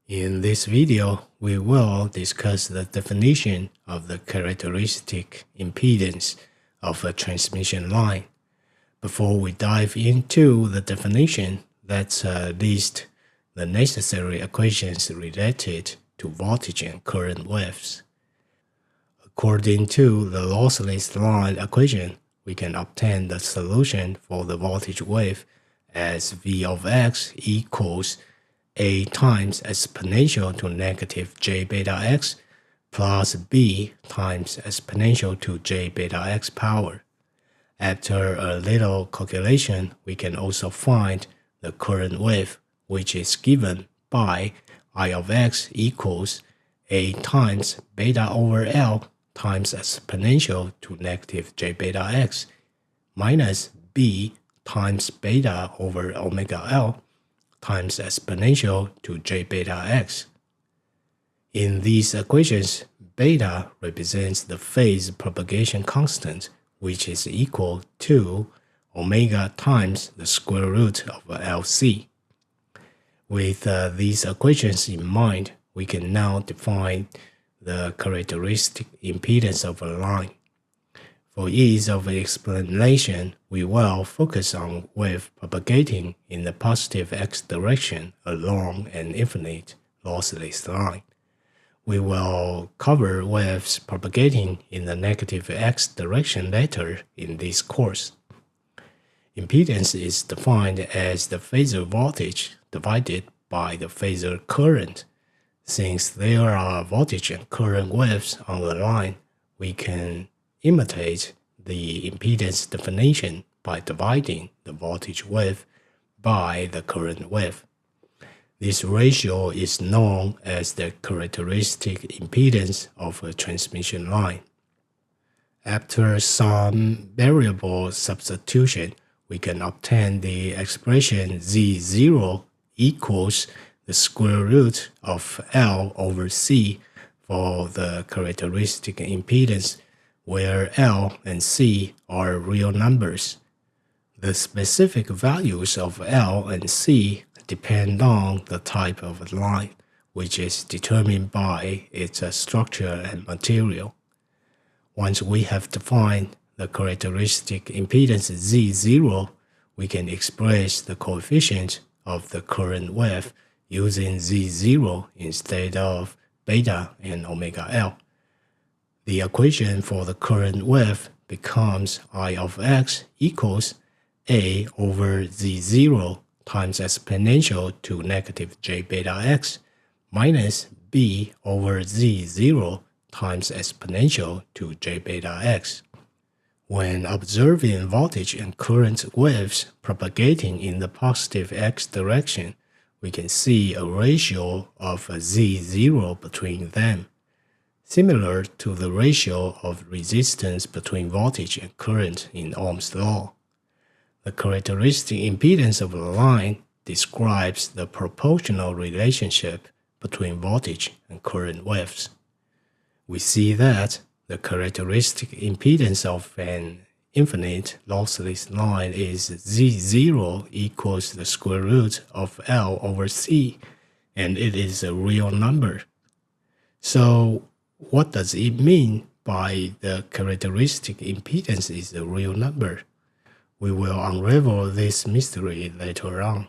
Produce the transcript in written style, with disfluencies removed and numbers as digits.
In this video, we will discuss the definition of the characteristic impedance of a transmission line. Before we dive into the definition, let's list the necessary equations related to voltage and current waves. According to the lossless line equation, we can obtain the solution for the voltage wave as V of x equals a times exponential to negative j beta x plus b times exponential to j beta x power. After a little calculation, we can also find the current wave, which is given by I of x equals a times beta over L times exponential to negative j beta x minus b times beta over omega L times exponential to j beta x. In these equations, beta represents the phase propagation constant, which is equal to omega times the square root of LC. With these equations in mind, we can now define the characteristic impedance of a line. For ease of explanation, we will focus on wave propagating in the positive x direction along an infinite lossless line. We will cover waves propagating in the negative x direction later in this course. Impedance is defined as the phasor voltage divided by the phasor current. Since there are voltage and current waves on the line, we can imitate the impedance definition by dividing the voltage wave by the current wave. This ratio is known as the characteristic impedance of a transmission line. After some variable substitution, we can obtain the expression Z0 equals the square root of L over C for the characteristic impedance, where L and C are real numbers. The specific values of L and C depend on the type of line, which is determined by its structure and material. Once we have defined the characteristic impedance Z0, we can express the coefficient of the current wave using Z0 instead of beta and omega L. The equation for the current wave becomes I of x equals A over Z0 times exponential to negative j beta x minus B over Z0 times exponential to j beta x. When observing voltage and current waves propagating in the positive x direction, we can see a ratio of Z0 between them, similar to the ratio of resistance between voltage and current in Ohm's law. The characteristic impedance of a line describes the proportional relationship between voltage and current waves. We see that the characteristic impedance of an infinite lossless line is Z0 equals the square root of L over C, and it is a real number. So, what does it mean by the characteristic impedance is a real number? We will unravel this mystery later on.